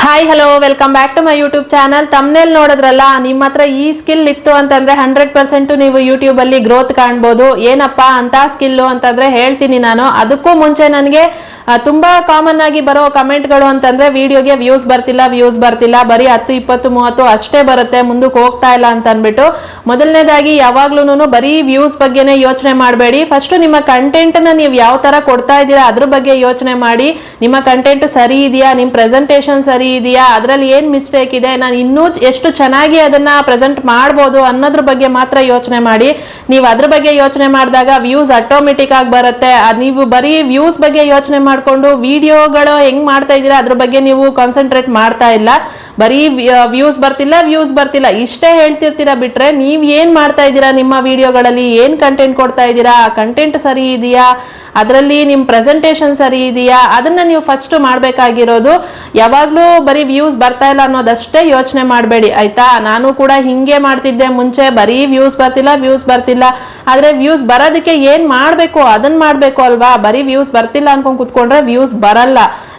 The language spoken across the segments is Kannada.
Hi hello welcome back to my YouTube channel. Thumbnail ನೋಡಿದ್ರಲ್ಲ, ನಿಮ್ಮ ಹತ್ರ ಈ ಸ್ಕಿಲ್ ಇತ್ತು ಅಂತಂದ್ರೆ 100% ನೀವು ಯೂಟ್ಯೂಬ್ ಅಲ್ಲಿ ಗ್ರೋತ್ ಕಾಣ್ಬೋದು. ಏನಪ್ಪಾ ಅಂತ ಸ್ಕಿಲ್ಲು ಅಂತಂದ್ರೆ ಹೇಳ್ತೀನಿ ನಾನು. ಅದಕ್ಕೂ ಮುಂಚೆ ನನಗೆ ತುಂಬಾ ಕಾಮನ್ ಆಗಿ ಬರೋ ಕಮೆಂಟ್ಗಳು ಅಂತಂದ್ರೆ ವಿಡಿಯೋಗೆ ವ್ಯೂಸ್ ಬರ್ತಿಲ್ಲ, ಬರೀ 10, 20, 30 ಅಷ್ಟೇ ಬರುತ್ತೆ, ಮುಂದಕ್ಕೆ ಹೋಗ್ತಾ ಇಲ್ಲ ಅಂತ ಅಂದ್ಬಿಟ್ಟು. ಮೊದಲನೇದಾಗಿ ಯಾವಾಗ್ಲೂ ಬರೀ ವ್ಯೂಸ್ ಬಗ್ಗೆನೇ ಯೋಚನೆ ಮಾಡಬೇಡಿ. ಫಸ್ಟ್ ನಿಮ್ಮ ಕಂಟೆಂಟ್ ನ ನೀವು ಯಾವ ತರ ಕೊಡ್ತಾ ಇದ್ದೀರಾ ಅದ್ರ ಬಗ್ಗೆ ಯೋಚನೆ ಮಾಡಿ. ನಿಮ್ಮ ಕಂಟೆಂಟ್ ಸರಿ ಇದೆಯಾ, ನಿಮ್ ಪ್ರೆಸೆಂಟೇಶನ್ ಸರಿ ಇದೆಯಾ, ಅದ್ರಲ್ಲಿ ಏನ್ ಮಿಸ್ಟೇಕ್ ಇದೆ, ನಾನು ಇನ್ನೂ ಎಷ್ಟು ಚೆನ್ನಾಗಿ ಅದನ್ನ ಪ್ರೆಸೆಂಟ್ ಮಾಡ್ಬೋದು ಅನ್ನೋದ್ರ ಬಗ್ಗೆ ಮಾತ್ರ ಯೋಚನೆ ಮಾಡಿ. ನೀವು ಅದ್ರ ಬಗ್ಗೆ ಯೋಚನೆ ಮಾಡಿದಾಗ ವ್ಯೂಸ್ ಆಟೋಮೆಟಿಕ್ ಆಗಿ ಬರುತ್ತೆ. ನೀವು ಬರೀ ವ್ಯೂಸ್ ಬಗ್ಗೆ ಯೋಚನೆ ಮಾಡ್ಕೊಂಡು ವಿಡಿಯೋಗಳು ಹೆಂಗ್ ಮಾಡ್ತಾ ಇದ್ದೀರಾ ಅದ್ರ ಬಗ್ಗೆ ನೀವು ಕಾನ್ಸಂಟ್ರೇಟ್ ಮಾಡ್ತಾ ಇಲ್ಲ. ಬರೀ ವ್ಯೂಸ್ ಬರ್ತಿಲ್ಲ ಇಷ್ಟೇ ಹೇಳ್ತಿರ್ತೀರಾ ಬಿಟ್ರೆ ನೀವ್ ಏನ್ ಮಾಡ್ತಾ ಇದ್ದೀರಾ, ನಿಮ್ಮ ವಿಡಿಯೋಗಳಲ್ಲಿ ಏನ್ ಕಂಟೆಂಟ್ ಕೊಡ್ತಾ ಇದ್ದೀರಾ, ಆ ಕಂಟೆಂಟ್ ಸರಿ ಇದೆಯಾ, ಅದರಲ್ಲಿ ನಿಮ್ ಪ್ರೆಸೆಂಟೇಶನ್ ಸರಿ ಇದೆಯಾ, ಅದನ್ನ ನೀವು ಫಸ್ಟ್ ಮಾಡ್ಬೇಕಾಗಿರೋದು. ಯಾವಾಗ್ಲೂ ಬರೀ ವ್ಯೂಸ್ ಬರ್ತಾ ಇಲ್ಲ ಅನ್ನೋದಷ್ಟೇ ಯೋಚನೆ ಮಾಡಬೇಡಿ, ಆಯ್ತಾ. ನಾನು ಕೂಡ ಹಿಂಗೆ ಮಾಡ್ತಿದ್ದೆ ಮುಂಚೆ, ಬರೀ ವ್ಯೂಸ್ ಬರ್ತಿಲ್ಲ. ಆದ್ರೆ ವ್ಯೂಸ್ ಬರೋದಕ್ಕೆ ಏನ್ ಮಾಡ್ಬೇಕು ಅದನ್ನ ಮಾಡ್ಬೇಕು ಅಲ್ವಾ. ಬರೀ ವ್ಯೂಸ್ ಬರ್ತಿಲ್ಲ ಅನ್ಕೊಂಡ್ ಕುತ್ಕೊಂಡ್ರೆ ವ್ಯೂಸ್ ಬರಲ್ಲ.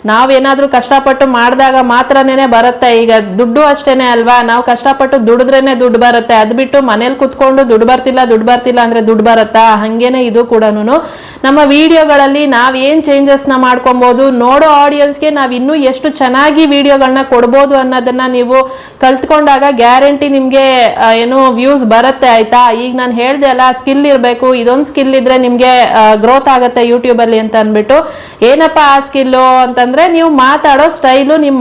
ನಾವೇನಾದ್ರೂ ಕಷ್ಟಪಟ್ಟು ಮಾಡಿದಾಗ ಮಾತ್ರನೇ ಬರುತ್ತೆ. ಈಗ ದುಡ್ಡು ಅಷ್ಟೇನೆ ಅಲ್ವಾ, ನಾವು ಕಷ್ಟಪಟ್ಟು ದುಡಿದ್ರೇನೆ ದುಡ್ಡು ಬರುತ್ತೆ. ಅದ್ ಬಿಟ್ಟು ಮನೇಲಿ ಕುತ್ಕೊಂಡು ದುಡ್ಡು ಬರ್ತಿಲ್ಲ ಅಂದ್ರೆ ದುಡ್ಡು ಬರುತ್ತಾ? ಹಂಗೇನೆ ಇದು ಕೂಡ ನಮ್ಮ ವಿಡಿಯೋಗಳಲ್ಲಿ ನಾವ್ ಏನ್ ಚೇಂಜಸ್ ನ ಮಾಡ್ಕೊಬಹುದು, ನೋಡೋ ಆಡಿಯನ್ಸ್ಗೆ ನಾವ್ ಇನ್ನೂ ಎಷ್ಟು ಚೆನ್ನಾಗಿ ವಿಡಿಯೋಗಳನ್ನ ಕೊಡ್ಬೋದು ಅನ್ನೋದನ್ನ ನೀವು ಕಲ್ತ್ಕೊಂಡಾಗ ಗ್ಯಾರಂಟಿ ನಿಮ್ಗೆ ಏನು ವ್ಯೂಸ್ ಬರುತ್ತೆ, ಆಯ್ತಾ. ಈಗ ನಾನು ಹೇಳ್ದೆ ಅಲ್ಲ, ಸ್ಕಿಲ್ ಇರ್ಬೇಕು, ಇದೊಂದು ಸ್ಕಿಲ್ ಇದ್ರೆ ನಿಮ್ಗೆ ಗ್ರೋತ್ ಆಗುತ್ತೆ ಯೂಟ್ಯೂಬ್ ಅಲ್ಲಿ ಅಂತ ಅನ್ಬಿಟ್ಟು. ಏನಪ್ಪಾ ಆ ಸ್ಕಿಲ್ಲು ಅಂತಂದ್ರೆ ನೀವು ಮಾತಾಡೋ ಸ್ಟೈಲು, ನಿಮ್ಮ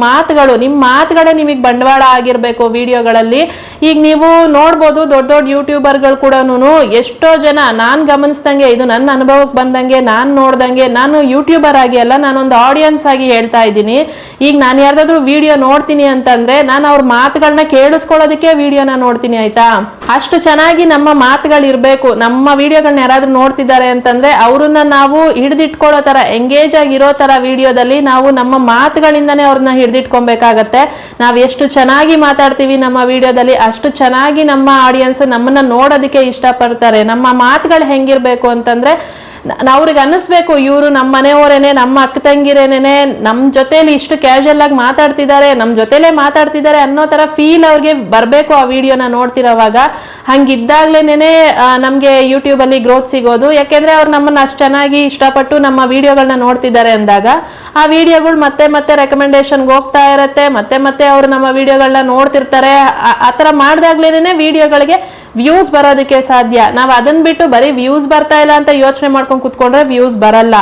ಮಾತುಗಳೇ ನಿಮಗೆ ಬಂಡವಾಳ ಆಗಿರ್ಬೇಕು ವಿಡಿಯೋಗಳಲ್ಲಿ. ಈಗ ನೀವು ನೋಡ್ಬೋದು ದೊಡ್ಡ ಯೂಟ್ಯೂಬರ್ಗಳು ಕೂಡ ಎಷ್ಟೋ ಜನ, ನಾನ್ ಗಮನಿಸ್ದಂಗೆ, ಇದು ನನ್ನ ಅನುಭವಕ್ಕೆ ಬಂದಂಗೆ, ನಾನ್ ನೋಡ್ದಂಗೆ, ನಾನು ಯೂಟ್ಯೂಬರ್ ಆಗಿ ಅಲ್ಲ, ನಾನೊಂದು ಆಡಿಯನ್ಸ್ ಆಗಿ ಹೇಳ್ತಾ ಇದ್ದೀನಿ. ಈಗ ನಾನು ಯಾರ್ದಾದ್ರು ವಿಡಿಯೋ ನೋಡ್ತೀನಿ ಅಂತಂದ್ರೆ ನಾನು ಅವ್ರ ಮಾತುಗಳನ್ನ ಕೇಳಿಸ್ಕೊಳ್ಳೋದಕ್ಕೆ ವಿಡಿಯೋನ ನೋಡ್ತೀನಿ, ಆಯ್ತಾ. ಅಷ್ಟು ಚೆನ್ನಾಗಿ ನಮ್ಮ ಮಾತುಗಳು ಇರ್ಬೇಕು. ನಮ್ಮ ವಿಡಿಯೋಗಳನ್ನ ಯಾರಾದ್ರೂ ನೋಡ್ತಿದ್ದಾರೆ ಅಂತಂದ್ರೆ ಅವ್ರನ್ನ ನಾವು ಹಿಡಿದಿಟ್ಕೊಳ್ಳೋ ತರ, ಎಂಗೇಜ್ ಆಗಿರೋ ತರ ವಿಡಿಯೋದಲ್ಲಿ ನಾವು ನಮ್ಮ ಮಾತುಗಳಿಂದಾನೇ ಅವ್ರನ್ನ ಹಿಡಿದಿಟ್ಕೊಬೇಕಾಗತ್ತೆ. ನಾವ್ ಎಷ್ಟು ಚೆನ್ನಾಗಿ ಮಾತಾಡ್ತೀವಿ ನಮ್ಮ ವಿಡಿಯೋದಲ್ಲಿ, ಅಷ್ಟು ಚೆನ್ನಾಗಿ ನಮ್ಮ ಆಡಿಯನ್ಸ್ ನಮ್ಮನ್ನ ನೋಡೋದಕ್ಕೆ ಇಷ್ಟಪಡ್ತಾರೆ. ನಮ್ಮ ಮಾತುಗಳು ಹೆಂಗಿರ್ಬೇಕು ಅಂತಂದ್ರೆ ಅವ್ರಿಗೆ ಅನ್ನಿಸ್ಬೇಕು, ಇವರು ನಮ್ಮ ಮನೆಯವರೇನೆ, ನಮ್ಮ ಅಕ್ಕ ತಂಗಿರೇನೆ, ನಮ್ ಜೊತೆಲಿ ಇಷ್ಟು ಕ್ಯಾಶುಯಲ್ ಆಗಿ ಮಾತಾಡ್ತಿದ್ದಾರೆ, ನಮ್ ಜೊತೆಲೇ ಮಾತಾಡ್ತಿದ್ದಾರೆ ಅನ್ನೋ ತರ ಫೀಲ್ ಅವ್ರಿಗೆ ಬರ್ಬೇಕು ಆ ವಿಡಿಯೋನ ನೋಡ್ತಿರೋವಾಗ. ಹಂಗಿದ್ದಾಗ್ಲೇನೆ ನಮ್ಗೆ ಯೂಟ್ಯೂಬ್ ಅಲ್ಲಿ ಗ್ರೋತ್ ಸಿಗೋದು. ಯಾಕೆಂದ್ರೆ ಅವ್ರು ನಮ್ಮನ್ನ ಅಷ್ಟು ಚೆನ್ನಾಗಿ ಇಷ್ಟಪಟ್ಟು ನಮ್ಮ ವಿಡಿಯೋಗಳನ್ನ ನೋಡ್ತಿದ್ದಾರೆ ಅಂದಾಗ ಆ ವಿಡಿಯೋಗಳು ಮತ್ತೆ ರೆಕಮೆಂಡೇಶನ್ಗೆ ಹೋಗ್ತಾ ಇರತ್ತೆ, ಮತ್ತೆ ಅವ್ರು ನಮ್ಮ ವಿಡಿಯೋಗಳನ್ನ ನೋಡ್ತಿರ್ತಾರೆ. ಆತರ ಮಾಡ್ದಾಗ್ಲೇನೆ ವಿಡಿಯೋಗಳಿಗೆ ವ್ಯೂಸ್ ಬರೋದಕ್ಕೆ ಸಾಧ್ಯ. ನಾವ್ ಅದನ್ನ ಬಿಟ್ಟು ಬರೀ ವ್ಯೂಸ್ ಬರ್ತಾ ಇಲ್ಲ ಅಂತ ಯೋಚನೆ ಮಾಡ್ಕೊಂಡು ಕುತ್ಕೊಂಡ್ರೆ ವ್ಯೂಸ್ ಬರಲ್ಲ.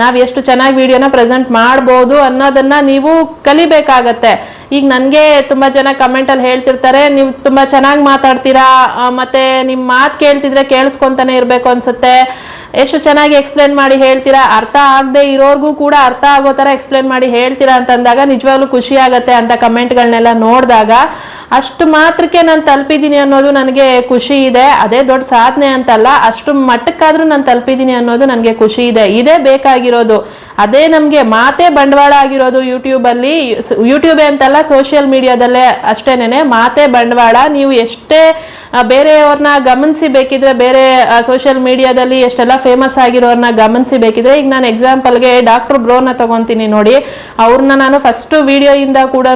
ನಾವ್ ಎಷ್ಟು ಚೆನ್ನಾಗಿ ವಿಡಿಯೋನ ಪ್ರೆಸೆಂಟ್ ಮಾಡ್ಬೋದು ಅನ್ನೋದನ್ನ ನೀವು ಕಲಿಬೇಕಾಗತ್ತೆ. ಈಗ ನನ್ಗೆ ತುಂಬಾ ಜನ ಕಮೆಂಟ್ ಅಲ್ಲಿ ಹೇಳ್ತಿರ್ತಾರೆ, ನೀವು ತುಂಬಾ ಚೆನ್ನಾಗಿ ಮಾತಾಡ್ತೀರಾ, ಮತ್ತೆ ನಿಮ್ ಮಾತು ಕೇಳ್ತಿದ್ರೆ ಕೇಳಿಸ್ಕೊಂತಾನೆ ಇರ್ಬೇಕು ಅನ್ಸುತ್ತೆ, ಎಷ್ಟು ಚೆನ್ನಾಗಿ ಎಕ್ಸ್ಪ್ಲೇನ್ ಮಾಡಿ ಹೇಳ್ತೀರಾ, ಅರ್ಥ ಆಗದೆ ಇರೋರ್ಗೂ ಕೂಡ ಅರ್ಥ ಆಗೋ ತರ ಎಕ್ಸ್ಪ್ಲೇನ್ ಮಾಡಿ ಹೇಳ್ತೀರಾ ಅಂತಂದಾಗ ನಿಜವಾಗ್ಲೂ ಖುಷಿ ಆಗತ್ತೆ ಅಂತ ಕಮೆಂಟ್ಗಳನ್ನೆಲ್ಲ ನೋಡಿದಾಗ. ಅಷ್ಟು ಮಾತ್ರಕ್ಕೆ ನಾನು ತಲುಪಿದ್ದೀನಿ ಅನ್ನೋದು ನನಗೆ ಖುಷಿ ಇದೆ. ಅದೇ ದೊಡ್ಡ ಸಾಧನೆ ಅಂತಲ್ಲ, ಅಷ್ಟು ಮಟ್ಟಕ್ಕಾದ್ರೂ ನಾನು ತಲುಪಿದ್ದೀನಿ ಅನ್ನೋದು ನನಗೆ ಖುಷಿ ಇದೆ. ಇದೇ ಬೇಕಾಗಿರೋದು. ಅದೇ ನಮ್ಗೆ ಮಾತೇ ಬಂಡವಾಳ ಆಗಿರೋದು ಯೂಟ್ಯೂಬೇ ಅಂತಲ್ಲ, ಸೋಷಿಯಲ್ ಮೀಡಿಯಾದಲ್ಲೇ ಅಷ್ಟೇನೆ ಮಾತೇ ಬಂಡವಾಳ. ನೀವು ಎಷ್ಟೇ ಬೇರೆಯವ್ರನ್ನ ಗಮನಿಸಿ ಬೇಕಿದ್ರೆ, ಬೇರೆ ಸೋಷಿಯಲ್ ಮೀಡಿಯಾದಲ್ಲಿ ಎಷ್ಟೆಲ್ಲ ಫೇಮಸ್ ಆಗಿರೋರ್ನ ಗಮನಿಸಿ ಬೇಕಿದ್ರೆ, ಈಗ ನಾನು ಎಕ್ಸಾಂಪಲ್ಗೆ ಡಾಕ್ಟರ್ ಬ್ರೋನ ತಗೊಂತೀನಿ ನೋಡಿ. ಅವ್ರನ್ನ ನಾನು ಫಸ್ಟ್ ವಿಡಿಯೋ ಇಂದ ಕೂಡ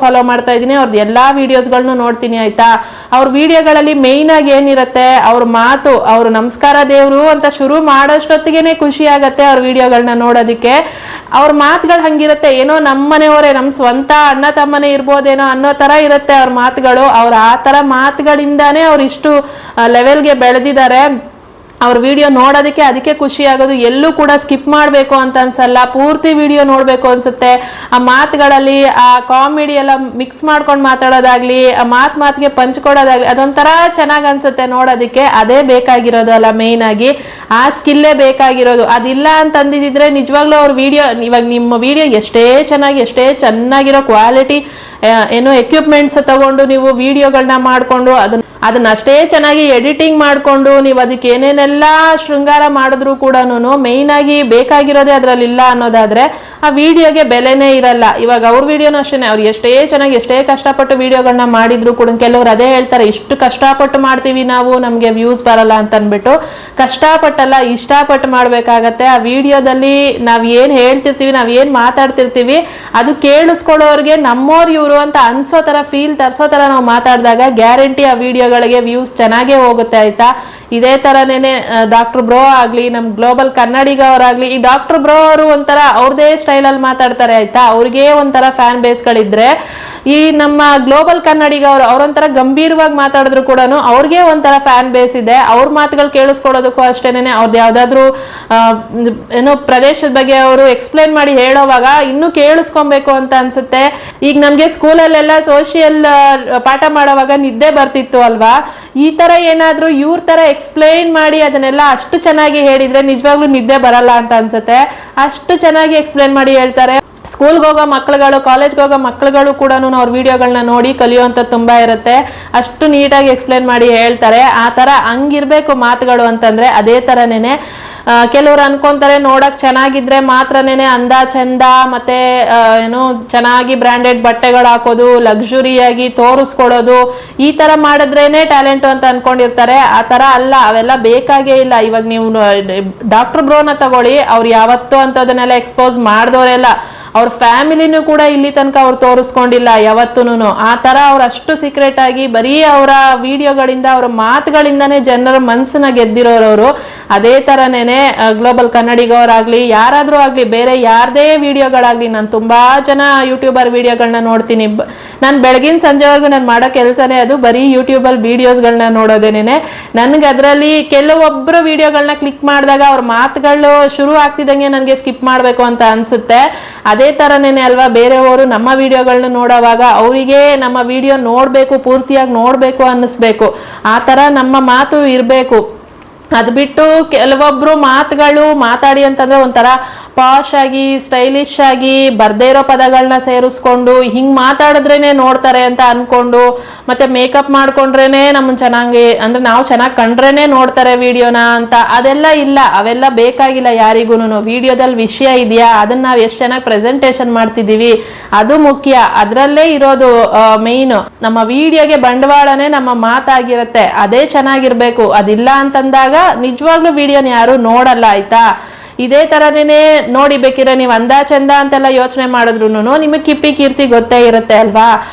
ಫಾಲೋ ಮಾಡ್ತಾ ಇದ್ದೀನಿ. ಅವ್ರದ್ದು ಎಲ್ಲಾ ವಿಡಿಯೋಸ್ಗಳನ್ನು ನೋಡ್ತೀನಿ, ಆಯ್ತಾ. ಅವ್ರ ವಿಡಿಯೋಗಳಲ್ಲಿ ಮೇಯ್ನ್ ಆಗಿ ಏನಿರುತ್ತೆ, ಅವ್ರ ಮಾತು, ಅವ್ರು ನಮಸ್ಕಾರ ದೇವ್ರು ಅಂತ ಶುರು ಮಾಡೋಷ್ಟೊತ್ತಿಗೆನೆ ಖುಷಿ ಆಗತ್ತೆ ಅವ್ರ ವಿಡಿಯೋಗಳನ್ನ ನೋಡೋದಕ್ಕೆ. ಅವ್ರ ಮಾತುಗಳು ಹಂಗಿರುತ್ತೆ, ಏನೋ ನಮ್ಮನೆಯವರೇ, ನಮ್ ಸ್ವಂತ ಅಣ್ಣ ತಮ್ಮನೇ ಇರ್ಬೋದೇನೋ ಅನ್ನೋ ತರ ಇರುತ್ತೆ ಅವ್ರ ಮಾತುಗಳು. ಅವ್ರ ಆ ತರ ಮಾತುಗಳಿಂದಾನೇ ಅವ್ರು ಇಷ್ಟು ಲೆವೆಲ್ಗೆ ಬೆಳೆದಿದ್ದಾರೆ. ಅವ್ರ ವಿಡಿಯೋ ನೋಡೋದಕ್ಕೆ ಅದಕ್ಕೆ ಖುಷಿ ಆಗೋದು. ಎಲ್ಲೂ ಕೂಡ ಸ್ಕಿಪ್ ಮಾಡಬೇಕು ಅಂತ ಅನ್ಸಲ್ಲ, ಪೂರ್ತಿ ವಿಡಿಯೋ ನೋಡ್ಬೇಕು ಅನ್ಸುತ್ತೆ. ಆ ಮಾತುಗಳಲ್ಲಿ ಆ ಕಾಮಿಡಿ ಎಲ್ಲ ಮಿಕ್ಸ್ ಮಾಡ್ಕೊಂಡು ಮಾತಾಡೋದಾಗ್ಲಿ, ಆ ಮಾತಿಗೆ ಪಂಚ್ಕೊಡೋದಾಗ್ಲಿ, ಅದೊಂಥರ ಚೆನ್ನಾಗ್ ಅನ್ಸುತ್ತೆ ನೋಡೋದಕ್ಕೆ. ಅದೇ ಬೇಕಾಗಿರೋದು ಅಲ್ಲ, ಮೇಯ್ನ್ ಆಗಿ ಆ ಸ್ಕಿಲ್ಲೇ ಬೇಕಾಗಿರೋದು. ಅದಿಲ್ಲ ಅಂತ ಅಂದಿದ್ರೆ ನಿಜವಾಗ್ಲೂ ಅವ್ರ ವಿಡಿಯೋ, ಇವಾಗ ನಿಮ್ಮ ವಿಡಿಯೋ ಎಷ್ಟೇ ಚೆನ್ನಾಗಿರೋ ಕ್ವಾಲಿಟಿ ಏನೋ ಎಕ್ವಿಪ್ಮೆಂಟ್ಸ್ ತಗೊಂಡು ನೀವು ವಿಡಿಯೋಗಳನ್ನ ಮಾಡ್ಕೊಂಡು ಅದನ್ನ ಅಷ್ಟೇ ಚೆನ್ನಾಗಿ ಎಡಿಟಿಂಗ್ ಮಾಡ್ಕೊಂಡು ನೀವು ಅದಕ್ಕೆ ಏನೇನೆಲ್ಲ ಶೃಂಗಾರ ಮಾಡಿದ್ರು ಕೂಡ ಮೇಯ್ನ್ ಆಗಿ ಬೇಕಾಗಿರೋದೇ ಅದ್ರಲ್ಲಿ ಇಲ್ಲ ಅನ್ನೋದಾದ್ರೆ ಆ ವಿಡಿಯೋಗೆ ಬೆಲೆನೇ ಇರಲ್ಲ. ಇವಾಗ ಅವ್ರ ವಿಡಿಯೋನು ಅಷ್ಟೇ, ಅವ್ರು ಎಷ್ಟೇ ಚೆನ್ನಾಗಿ ಎಷ್ಟೇ ಕಷ್ಟಪಟ್ಟು ವಿಡಿಯೋಗಳನ್ನ ಮಾಡಿದ್ರು ಕೂಡ ಕೆಲವ್ರು ಅದೇ ಹೇಳ್ತಾರೆ, ಇಷ್ಟು ಕಷ್ಟಪಟ್ಟು ಮಾಡ್ತೀವಿ ನಾವು, ನಮ್ಗೆ ವ್ಯೂಸ್ ಬರಲ್ಲ ಅಂತ ಅಂದ್ಬಿಟ್ಟು. ಕಷ್ಟಪಟ್ಟಲ್ಲ, ಇಷ್ಟಪಟ್ಟು ಮಾಡ್ಬೇಕಾಗತ್ತೆ. ಆ ವಿಡಿಯೋದಲ್ಲಿ ನಾವ್ ಏನ್ ಹೇಳ್ತಿರ್ತೀವಿ, ನಾವ್ ಏನ್ ಮಾತಾಡ್ತಿರ್ತೀವಿ ಅದು ಕೇಳಿಸ್ಕೊಳ್ಳೋರ್ಗೆ ನಮ್ಮೋರ್ ಇವ್ರು ಅಂತ ಅನ್ಸೋ ತರ ಫೀಲ್ ತರ್ಸೋ ತರ ನಾವು ಮಾತಾಡಿದಾಗ ಗ್ಯಾರಂಟಿ ಆ ವಿಡಿಯೋಗಳಿಗೆ ವ್ಯೂಸ್ ಚೆನ್ನಾಗೇ ಹೋಗುತ್ತೆ ಆಯ್ತಾ. ಇದೇ ತರನೇನೆ ಡಾಕ್ಟರ್ ಬ್ರೋ ಆಗ್ಲಿ, ನಮ್ ಗ್ಲೋಬಲ್ ಕನ್ನಡಿಗ ಅವರಾಗ್ಲಿ, ಈ ಡಾಕ್ಟರ್ ಬ್ರೋ ಅವರು ಒಂಥರ ಅವ್ರದೇ ಸ್ಟೈಲ್ ಅಲ್ಲಿ ಮಾತಾಡ್ತಾರೆ ಆಯ್ತಾ. ಅವ್ರಿಗೆ ಒಂಥರ ಫ್ಯಾನ್ ಬೇಸ್ಗಳಿದ್ರೆ, ಈ ನಮ್ಮ ಗ್ಲೋಬಲ್ ಕನ್ನಡಿಗ ಅವ್ರೊಂಥರ ಗಂಭೀರವಾಗಿ ಮಾತಾಡಿದ್ರು ಕೂಡ ಅವ್ರಿಗೆ ಒಂಥರ ಫ್ಯಾನ್ ಬೇಸ್ ಇದೆ. ಅವ್ರ ಮಾತುಗಳು ಕೇಳಿಸ್ಕೊಳ್ಳೋದಕ್ಕೂ ಅಷ್ಟೇನೆ, ಅವ್ರದ್ದು ಯಾವ್ದಾದ್ರು ಏನೋ ಪ್ರದೇಶದ ಬಗ್ಗೆ ಅವರು ಎಕ್ಸ್ಪ್ಲೈನ್ ಮಾಡಿ ಹೇಳೋವಾಗ ಇನ್ನೂ ಕೇಳಿಸ್ಕೊಬೇಕು ಅಂತ ಅನ್ಸುತ್ತೆ. ಈಗ ನಮ್ಗೆ ಸ್ಕೂಲಲ್ಲೆಲ್ಲ ಸೋಷಿಯಲ್ ಪಾಠ ಮಾಡೋವಾಗ ನಿದ್ದೆ ಬರ್ತಿತ್ತು ಅಲ್ವಾ, ಈ ತರ ಏನಾದ್ರೂ ಇವ್ರ ತರ ಎಕ್ಸ್ಪ್ಲೈನ್ ಮಾಡಿ ಅದನ್ನೆಲ್ಲ ಅಷ್ಟು ಚೆನ್ನಾಗಿ ಹೇಳಿದ್ರೆ ನಿಜವಾಗ್ಲೂ ನಿದ್ದೆ ಬರಲ್ಲ ಅಂತ ಅನ್ಸುತ್ತೆ. ಅಷ್ಟು ಚೆನ್ನಾಗಿ ಎಕ್ಸ್ಪ್ಲೈನ್ ಮಾಡಿ ಹೇಳ್ತಾರೆ. ಸ್ಕೂಲ್ಗೆ ಹೋಗೋ ಮಕ್ಳುಗಳು, ಕಾಲೇಜ್ಗೆ ಹೋಗೋ ಮಕ್ಳುಗಳು ಕೂಡ ಅವ್ರ ವಿಡಿಯೋಗಳನ್ನ ನೋಡಿ ಕಲಿಯುವಂತ ತುಂಬಾ ಇರುತ್ತೆ. ಅಷ್ಟು ನೀಟಾಗಿ ಎಕ್ಸ್ಪ್ಲೈನ್ ಮಾಡಿ ಹೇಳ್ತಾರೆ. ಆ ತರ ಹಂಗಿರ್ಬೇಕು ಮಾತುಗಳು ಅಂತಂದ್ರೆ. ಅದೇ ತರನೇನೆ ಕೆಲವ್ರು ಅನ್ಕೊಂತಾರೆ ನೋಡಕ್ ಚೆನ್ನಾಗಿದ್ರೆ ಮಾತ್ರನೇನೆ ಅಂದ ಚಂದ, ಮತ್ತೆ ಏನು ಚೆನ್ನಾಗಿ ಬ್ರಾಂಡೆಡ್ ಬಟ್ಟೆಗಳು ಹಾಕೋದು, ಲಕ್ಸುರಿಯಾಗಿ ತೋರಿಸ್ಕೊಡೋದು, ಈ ತರ ಮಾಡಿದ್ರೇನೆ ಟ್ಯಾಲೆಂಟ್ ಅಂತ ಅನ್ಕೊಂಡಿರ್ತಾರೆ. ಆ ತರ ಅಲ್ಲ, ಅವೆಲ್ಲ ಬೇಕಾಗೇ ಇಲ್ಲ. ಇವಾಗ ನೀವು ಡಾಕ್ಟರ್ ಬ್ರೋನ ತಗೊಳ್ಳಿ, ಅವ್ರು ಯಾವತ್ತೂ ಅಂತದನ್ನೆಲ್ಲ ಎಕ್ಸ್ಪೋಸ್ ಮಾಡ್ದವ್ರೆಲ್ಲ, ಅವ್ರ ಫ್ಯಾಮಿಲಿನೂ ಕೂಡ ಇಲ್ಲಿ ತನಕ ಅವ್ರು ತೋರಿಸ್ಕೊಂಡಿಲ್ಲ ಯಾವತ್ತೂನು. ಆ ತರ ಅವ್ರು ಅಷ್ಟು ಸೀಕ್ರೆಟ್ ಆಗಿ ಬರೀ ಅವರ ವಿಡಿಯೋಗಳಿಂದ, ಅವ್ರ ಮಾತುಗಳಿಂದಾನೇ ಜನರ ಮನಸ್ಸನ್ನ ಗೆದ್ದಿರೋರವರು. ಅದೇ ತರನೇನೆ ಗ್ಲೋಬಲ್ ಕನ್ನಡಿಗವರಾಗ್ಲಿ, ಯಾರಾದ್ರೂ ಆಗ್ಲಿ, ಬೇರೆ ಯಾರದೇ ವಿಡಿಯೋಗಳಾಗ್ಲಿ, ನಾನು ತುಂಬಾ ಜನ ಯೂಟ್ಯೂಬರ್ ವಿಡಿಯೋಗಳನ್ನ ನೋಡ್ತೀನಿ. ನಾನು ಬೆಳಗಿನ ಸಂಜೆವರೆಗೂ ನಾನು ಮಾಡೋ ಕೆಲಸನೇ ಅದು, ಬರೀ ಯೂಟ್ಯೂಬಲ್ಲಿ ವಿಡಿಯೋಸ್ಗಳನ್ನ ನೋಡೋದೇನೆ. ನನ್ಗೆ ಅದರಲ್ಲಿ ಕೆಲವೊಬ್ರು ವಿಡಿಯೋಗಳನ್ನ ಕ್ಲಿಕ್ ಮಾಡಿದಾಗ ಅವ್ರ ಮಾತುಗಳು ಶುರು ಆಗ್ತಿದ್ದಂಗೆ ನನಗೆ ಸ್ಕಿಪ್ ಮಾಡಬೇಕು ಅಂತ ಅನ್ಸುತ್ತೆ. ಅದೇ ತರನೇನೆ ಅಲ್ವಾ ಬೇರೆಯವರು ನಮ್ಮ ವಿಡಿಯೋಗಳನ್ನ ನೋಡೋವಾಗ ಅವರಿಗೆ ನಮ್ಮ ವಿಡಿಯೋ ನೋಡ್ಬೇಕು, ಪೂರ್ತಿಯಾಗಿ ನೋಡ್ಬೇಕು ಅನ್ನಿಸ್ಬೇಕು. ಆ ತರ ನಮ್ಮ ಮಾತು ಇರ್ಬೇಕು. ಅದ್ ಬಿಟ್ಟು ಕೆಲವೊಬ್ರು ಮಾತುಗಳು ಮಾತಾಡಿ ಅಂತಂದ್ರೆ ಒಂಥರ ಪಾಶ್ ಆಗಿ ಸ್ಟೈಲಿಶ್ ಆಗಿ ಬರ್ದೇ ಇರೋ ಪದಗಳನ್ನ ಸೇರಿಸ್ಕೊಂಡು ಹಿಂಗ್ ಮಾತಾಡಿದ್ರೇನೆ ನೋಡ್ತಾರೆ ಅಂತ ಅನ್ಕೊಂಡು, ಮತ್ತೆ ಮೇಕಪ್ ಮಾಡ್ಕೊಂಡ್ರೇನೆ ನಮ್ಮನ್ ಚೆನ್ನಾಗಿ ಅಂದ್ರೆ ನಾವು ಚೆನ್ನಾಗಿ ಕಂಡ್ರೇನೆ ನೋಡ್ತಾರೆ ವಿಡಿಯೋನ ಅಂತ. ಅದೆಲ್ಲ ಇಲ್ಲ, ಅವೆಲ್ಲ ಬೇಕಾಗಿಲ್ಲ ಯಾರಿಗೂನು. ವಿಡಿಯೋದಲ್ಲಿ ವಿಷಯ ಇದೆಯಾ, ಅದನ್ನ ನಾವ್ ಎಷ್ಟು ಚೆನ್ನಾಗಿ ಪ್ರೆಸೆಂಟೇಶನ್ ಮಾಡ್ತಿದೀವಿ ಅದು ಮುಖ್ಯ. ಅದ್ರಲ್ಲೇ ಇರೋದು ಮೇಯ್ನ್. ನಮ್ಮ ವಿಡಿಯೋಗೆ ಬಂಡವಾಳನೇ ನಮ್ಮ ಮಾತಾಗಿರುತ್ತೆ, ಅದೇ ಚೆನ್ನಾಗಿರ್ಬೇಕು. ಅದಿಲ್ಲ ಅಂತಂದಾಗ ನಿಜವಾಗ್ಲೂ ವಿಡಿಯೋನ ಯಾರು ನೋಡಲ್ಲ ಆಯ್ತಾ. ಇದೇ ತರನೇನೆ ನೋಡಿ, ಬೇಕಿದ್ರೆ ನೀವು ಅಂದ ಚಂದ ಅಂತೆಲ್ಲ ಯೋಚನೆ ಮಾಡಿದ್ರು ನಿಮಗೆ ಕಿಪ್ಪಿ ಕೀರ್ತಿ ಗೊತ್ತೇ ಇರುತ್ತೆ ಅಲ್ವಾ.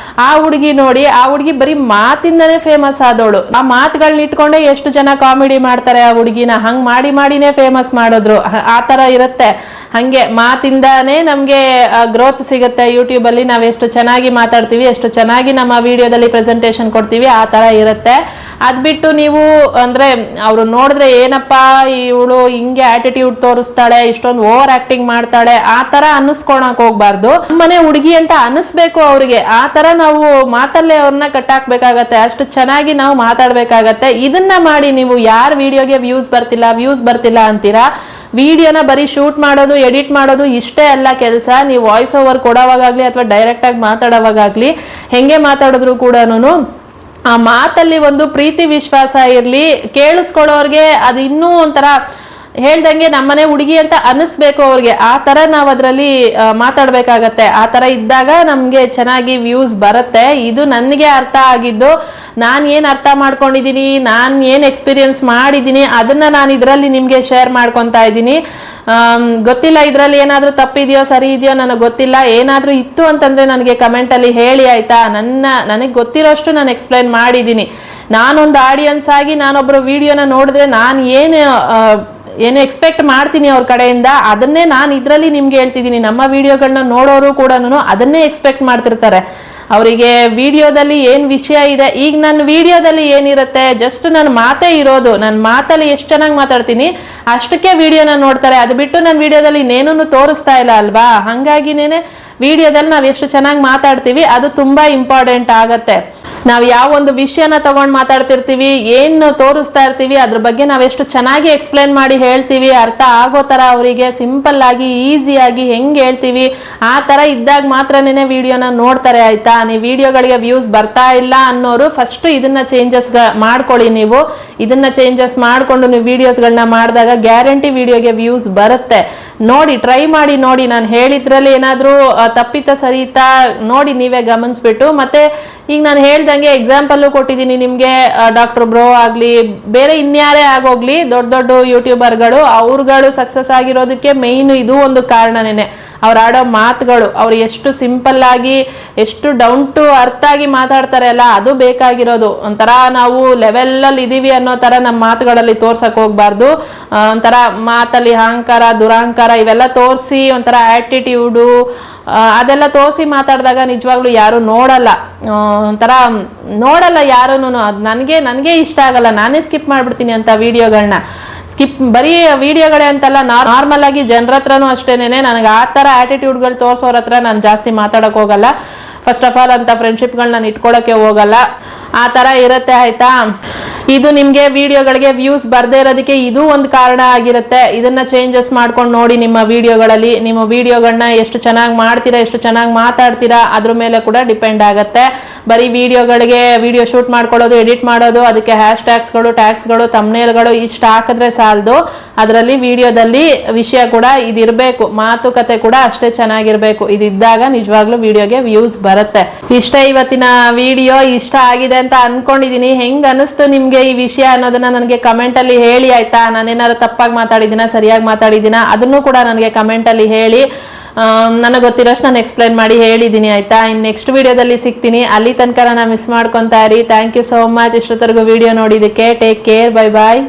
ಆ ಹುಡುಗಿ ನೋಡಿ, ಆ ಹುಡುಗಿ ಬರೀ ಮಾತಿಂದನೇ ಫೇಮಸ್ ಆದವಳು. ಆ ಮಾತುಗಳನ್ನ ಇಟ್ಕೊಂಡೆ ಎಷ್ಟು ಜನ ಕಾಮಿಡಿ ಮಾಡ್ತಾರೆ ಆ ಹುಡುಗಿನ. ಹಂಗ್ ಮಾಡಿನೇ ಫೇಮಸ್ ಮಾಡಿದ್ರು. ಆ ತರ ಇರುತ್ತೆ. ಹಂಗೆ ಮಾತಿಂದಾನೇ ನಮ್ಗೆ ಗ್ರೋತ್ ಸಿಗುತ್ತೆ ಯೂಟ್ಯೂಬ್ ಅಲ್ಲಿ. ನಾವ್ ಎಷ್ಟು ಚೆನ್ನಾಗಿ ಮಾತಾಡ್ತೀವಿ, ಎಷ್ಟು ಚೆನ್ನಾಗಿ ನಮ್ಮ ವಿಡಿಯೋದಲ್ಲಿ ಪ್ರೆಸೆಂಟೇಶನ್ ಕೊಡ್ತೀವಿ, ಆ ತರ ಇರುತ್ತೆ. ಅದ್ ಬಿಟ್ಟು ನೀವು ಅಂದ್ರೆ ಅವ್ರು ನೋಡಿದ್ರೆ ಏನಪ್ಪಾ ಇವಳು ಹಿಂಗೆ ಆಟಿಟ್ಯೂಡ್ ತೋರಿಸ್ತಾಳೆ, ಇಷ್ಟೊಂದು ಓವರ್ ಆಕ್ಟಿಂಗ್ ಮಾಡ್ತಾಳೆ, ಆ ತರ ಅನ್ನಿಸ್ಕೊಳಕ್ ಹೋಗ್ಬಾರ್ದು. ನಮ್ಮನೆ ಹುಡುಗಿ ಅಂತ ಅನಿಸ್ಬೇಕು ಅವ್ರಿಗೆ. ಆ ತರ ನಾವು ಮಾತಲ್ಲೇ ಅವ್ರನ್ನ ಕಟ್ಟಾಕ್ಬೇಕಾಗತ್ತೆ. ಅಷ್ಟು ಚೆನ್ನಾಗಿ ನಾವು ಮಾತಾಡ್ಬೇಕಾಗತ್ತೆ. ಇದನ್ನ ಮಾಡಿ ನೀವು ಯಾರ ವಿಡಿಯೋಗೆ ವ್ಯೂಸ್ ಬರ್ತಿಲ್ಲ ಅಂತೀರಾ. ವಿಡಿಯೋನ ಬರೀ ಶೂಟ್ ಮಾಡೋದು, ಎಡಿಟ್ ಮಾಡೋದು ಇಷ್ಟೇ ಅಲ್ಲ ಕೆಲಸ. ನೀವು ವಾಯ್ಸ್ ಓವರ್ ಕೊಡೋವಾಗ್ಲಿ ಅಥವಾ ಡೈರೆಕ್ಟ್ ಆಗಿ ಮಾತಾಡೋವಾಗ್ಲಿ ಹೆಂಗೆ ಮಾತಾಡಿದ್ರು ಕೂಡ ಆ ಮಾತಲ್ಲಿ ಒಂದು ಪ್ರೀತಿ ವಿಶ್ವಾಸ ಇರ್ಲಿ. ಕೇಳಿಸ್ಕೊಳ್ಳೋರ್ಗೆ ಅದು ಇನ್ನೂ ಒಂಥರ ಹೇಳ್ದಂಗೆ ನಮ್ಮನೆ ಹುಡುಗಿ ಅಂತ ಅನಿಸ್ಬೇಕು ಅವ್ರಿಗೆ. ಆ ತರ ನಾವ್ ಅದ್ರಲ್ಲಿ ಮಾತಾಡ್ಬೇಕಾಗತ್ತೆ. ಆ ತರ ಇದ್ದಾಗ ನಮ್ಗೆ ಚೆನ್ನಾಗಿ ವ್ಯೂಸ್ ಬರುತ್ತೆ. ಇದು ನನಗೆ ಅರ್ಥ ಆಗಿದ್ದು. ನಾನು ಏನ್ ಅರ್ಥ ಮಾಡ್ಕೊಂಡಿದೀನಿ, ನಾನು ಏನ್ ಎಕ್ಸ್ಪೀರಿಯನ್ಸ್ ಮಾಡಿದೀನಿ, ಅದನ್ನ ನಾನು ಇದರಲ್ಲಿ ನಿಮ್ಗೆ ಶೇರ್ ಮಾಡ್ಕೊತಾ ಇದ್ದೀನಿ. ಗೊತ್ತಿಲ್ಲ ಇದ್ರಲ್ಲಿ ಏನಾದ್ರೂ ತಪ್ಪಿದೆಯೋ ಸರಿ ಇದೆಯೋ ನನಗೆ ಗೊತ್ತಿಲ್ಲ. ಏನಾದ್ರೂ ಇತ್ತು ಅಂತಂದ್ರೆ ನನಗೆ ಕಮೆಂಟ್ ಅಲ್ಲಿ ಹೇಳಿ ಆಯ್ತಾ. ನನಗೆ ಗೊತ್ತಿರೋಷ್ಟು ನಾನು ಎಕ್ಸ್ಪ್ಲೈನ್ ಮಾಡಿದ್ದೀನಿ. ನಾನೊಂದು ಆಡಿಯನ್ಸ್ ಆಗಿ ನಾನೊಬ್ರು ವಿಡಿಯೋನ ನೋಡಿದ್ರೆ ನಾನು ಏನು ಎಕ್ಸ್ಪೆಕ್ಟ್ ಮಾಡ್ತೀನಿ ಅವ್ರ ಕಡೆಯಿಂದ, ಅದನ್ನೇ ನಾನು ಇದ್ರಲ್ಲಿ ನಿಮ್ಗೆ ಹೇಳ್ತಿದ್ದೀನಿ. ನಮ್ಮ ವಿಡಿಯೋಗಳನ್ನ ನೋಡೋರು ಕೂಡ ಅದನ್ನೇ ಎಕ್ಸ್ಪೆಕ್ಟ್ ಮಾಡ್ತಿರ್ತಾರೆ. ಅವರಿಗೆ ವಿಡಿಯೋದಲ್ಲಿ ಏನ್ ವಿಷಯ ಇದೆ, ಈಗ ನನ್ನ ವಿಡಿಯೋದಲ್ಲಿ ಏನಿರುತ್ತೆ, ಜಸ್ಟ್ ನನ್ನ ಮಾತೇ ಇರೋದು. ನನ್ನ ಮಾತಲ್ಲಿ ಎಷ್ಟು ಚೆನ್ನಾಗಿ ಮಾತಾಡ್ತೀನಿ ಅಷ್ಟಕ್ಕೆ ವಿಡಿಯೋನ ನೋಡ್ತಾರೆ. ಅದು ಬಿಟ್ಟು ನನ್ನ ವಿಡಿಯೋದಲ್ಲಿ ಇನ್ನೇನು ತೋರಿಸ್ತಾ ಇಲ್ಲ ಅಲ್ವಾ. ಹಂಗಾಗಿನೇನೆ ವಿಡಿಯೋದಲ್ಲಿ ನಾವು ಎಷ್ಟು ಚೆನ್ನಾಗಿ ಮಾತಾಡ್ತೀವಿ ಅದು ತುಂಬಾ ಇಂಪಾರ್ಟೆಂಟ್ ಆಗತ್ತೆ. ನಾವು ಯಾವ ಒಂದು ವಿಷಯನ ತಗೊಂಡು ಮಾತಾಡ್ತಿರ್ತೀವಿ, ಏನು ತೋರಿಸ್ತಾ ಇರ್ತೀವಿ, ಅದ್ರ ಬಗ್ಗೆ ನಾವೆಷ್ಟು ಚೆನ್ನಾಗಿ ಎಕ್ಸ್ಪ್ಲೇನ್ ಮಾಡಿ ಹೇಳ್ತೀವಿ, ಅರ್ಥ ಆಗೋ ಥರ ಅವರಿಗೆ ಸಿಂಪಲ್ ಆಗಿ ಈಸಿಯಾಗಿ ಹೆಂಗೆ ಹೇಳ್ತೀವಿ ಆ ಥರ ಇದ್ದಾಗ ಮಾತ್ರನೇ ವಿಡಿಯೋನ ನೋಡ್ತಾರೆ. ಆಯ್ತಾ, ನೀವು ವಿಡಿಯೋಗಳಿಗೆ ವ್ಯೂಸ್ ಬರ್ತಾ ಇಲ್ಲ ಅನ್ನೋರು ಫಸ್ಟ್ ಇದನ್ನ ಚೇಂಜಸ್ ಮಾಡ್ಕೊಳ್ಳಿ. ನೀವು ಇದನ್ನ ಚೇಂಜಸ್ ಮಾಡಿಕೊಂಡು ನೀವು ವಿಡಿಯೋಸ್ಗಳನ್ನ ಮಾಡಿದಾಗ ಗ್ಯಾರಂಟಿ ವಿಡಿಯೋಗೆ ವ್ಯೂಸ್ ಬರುತ್ತೆ. ನೋಡಿ, ಟ್ರೈ ಮಾಡಿ ನೋಡಿ. ನಾನು ಹೇಳಿದ್ರಲ್ಲಿ ಏನಾದರೂ ತಪ್ಪಿತ ಸರಿತಾ ನೋಡಿ ನೀವೇ ಗಮನಿಸ್ಬಿಟ್ಟು. ಮತ್ತೆ ಈಗ ನಾನು ಹೇಳ್ದಂಗೆ ಎಕ್ಸಾಂಪಲ್ಲು ಕೊಟ್ಟಿದ್ದೀನಿ ನಿಮಗೆ. ಡಾಕ್ಟರ್ ಬ್ರೋ ಆಗಲಿ, ಬೇರೆ ಇನ್ಯಾರೇ ಆಗೋಗ್ಲಿ, ದೊಡ್ಡ ದೊಡ್ಡ ಯೂಟ್ಯೂಬರ್ಗಳು ಅವ್ರುಗಳು ಸಕ್ಸಸ್ ಆಗಿರೋದಕ್ಕೆ ಮೇಯ್ನ್ ಇದು ಒಂದು ಕಾರಣನೇ. ಅವ್ರು ಆಡೋ ಮಾತುಗಳು, ಅವ್ರು ಎಷ್ಟು ಸಿಂಪಲ್ ಆಗಿ ಎಷ್ಟು ಡೌನ್ ಟು ಅರ್ಥ ಆಗಿ ಮಾತಾಡ್ತಾರೆ ಅಲ್ಲ, ಅದು ಬೇಕಾಗಿರೋದು. ಒಂಥರ ನಾವು ಲೆವೆಲಲ್ಲಿ ಇದೀವಿ ಅನ್ನೋ ಥರ ನಮ್ಮ ಮಾತುಗಳಲ್ಲಿ ತೋರ್ಸಕ್ಕೆ ಹೋಗ್ಬಾರ್ದು. ಒಂಥರ ಮಾತಲ್ಲಿ ಅಹಂಕಾರ, ದುರಹಂಕಾರ ಇವೆಲ್ಲ ತೋರಿಸಿ ಒಂಥರ ಆ್ಯಟಿಟ್ಯೂಡು ಅದೆಲ್ಲ ತೋರಿಸಿ ಮಾತಾಡಿದಾಗ ನಿಜವಾಗ್ಲೂ ಯಾರು ನೋಡಲ್ಲ, ಒಂಥರ ನೋಡಲ್ಲ ಯಾರೂ. ಅದು ನನಗೆ ಇಷ್ಟ ಆಗಲ್ಲ, ನಾನೇ ಸ್ಕಿಪ್ ಮಾಡಿಬಿಡ್ತೀನಿ ಅಂತ ವಿಡಿಯೋಗಳನ್ನ. ಬರೀ ವಿಡಿಯೋಗಳೇ ಅಂತಲ್ಲ, ನಾರ್ಮಲ್ ಆಗಿ ಜನರ ಹತ್ರನೂ ಅಷ್ಟೇನೆ. ನನಗೆ ಆ ಥರ ಆ್ಯಟಿಟ್ಯೂಡ್ಗಳು ತೋರಿಸೋರ ಹತ್ರ ನಾನು ಜಾಸ್ತಿ ಮಾತಾಡೋಕೆ ಹೋಗಲ್ಲ. ಫಸ್ಟ್ ಆಫ್ ಆಲ್ ಅಂತ ಫ್ರೆಂಡ್ಶಿಪ್ಗಳು ನಾನು ಇಟ್ಕೊಳ್ಳೋಕ್ಕೆ ಹೋಗಲ್ಲ. ಆ ಥರ ಇರುತ್ತೆ. ಆಯ್ತಾ, ಇದು ನಿಮಗೆ ವಿಡಿಯೋಗಳಿಗೆ ವ್ಯೂಸ್ ಬರ್ದೇ ಇರೋದಕ್ಕೆ ಇದು ಒಂದು ಕಾರಣ ಆಗಿರುತ್ತೆ. ಇದನ್ನ ಚೇಂಜಸ್ ಮಾಡ್ಕೊಂಡು ನೋಡಿ ನಿಮ್ಮ ವಿಡಿಯೋಗಳಲ್ಲಿ. ನಿಮ್ಮ ವಿಡಿಯೋಗಳನ್ನ ಎಷ್ಟು ಚೆನ್ನಾಗಿ ಮಾಡ್ತೀರಾ, ಎಷ್ಟು ಚೆನ್ನಾಗಿ ಮಾತಾಡ್ತೀರಾ ಅದ್ರ ಮೇಲೆ ಕೂಡ ಡಿಪೆಂಡ್ ಆಗುತ್ತೆ. ಬರೀ ವಿಡಿಯೋಗಳಿಗೆ ವಿಡಿಯೋ ಶೂಟ್ ಮಾಡ್ಕೊಳ್ಳೋದು, ಎಡಿಟ್ ಮಾಡೋದು, ಅದಕ್ಕೆ ಹ್ಯಾಶ್ ಟ್ಯಾಗ್ಸ್ಗಳು, ತಮ್ನೇಲ್ಗಳು ಇಷ್ಟು ಹಾಕಿದ್ರೆ ಸಾಲದು. ಅದರಲ್ಲಿ ವಿಡಿಯೋದಲ್ಲಿ ವಿಷಯ ಕೂಡ ಇದಿರಬೇಕು, ಮಾತುಕತೆ ಕೂಡ ಅಷ್ಟೇ ಚೆನ್ನಾಗಿರ್ಬೇಕು. ಇದಿದ್ದಾಗ ನಿಜವಾಗ್ಲೂ ವಿಡಿಯೋಗೆ ವ್ಯೂಸ್ ಬರುತ್ತೆ. ಇಷ್ಟೇ ಇವತ್ತಿನ ವಿಡಿಯೋ. ಇಷ್ಟ ಆಗಿದೆ ಅಂತ ಅನ್ಕೊಂಡಿದೀನಿ. ಹೆಂಗ್ ಅನಿಸ್ತು ನಿಮ್ಗೆ ಈ ವಿಷಯ ಅನ್ನೋದನ್ನ ನನಗೆ ಕಮೆಂಟ್ ಅಲ್ಲಿ ಹೇಳಿ. ಆಯ್ತಾ, ನಾನೇನಾದ್ರು ತಪ್ಪಾಗಿ ಮಾತಾಡಿದಿನ, ಸರಿಯಾಗಿ ಮಾತಾಡಿದಿನ ಅದನ್ನು ಕೂಡ ನನಗೆ ಕಮೆಂಟ್ ಅಲ್ಲಿ ಹೇಳಿ. ನನಗೆ ಗೊತ್ತಿರೋಷ್ಟು ನಾನು ಎಕ್ಸ್ಪ್ಲೈನ್ ಮಾಡಿ ಹೇಳಿದ್ದೀನಿ. ಆಯ್ತಾ, ಇನ್ನು ನೆಕ್ಸ್ಟ್ ವಿಡಿಯೋದಲ್ಲಿ ಸಿಗ್ತೀನಿ. ಅಲ್ಲಿ ತನಕ ನಾನು ಮಿಸ್ ಮಾಡ್ಕೊತಾ ಇರಿ. ಥ್ಯಾಂಕ್ ಯು ಸೋ ಮಚ್ ಇಷ್ಟೊತ್ತರೆಗೂ ವಿಡಿಯೋ ನೋಡಿದ್ದಕ್ಕೆ. ಟೇಕ್ ಕೇರ್, ಬೈ ಬಾಯ್.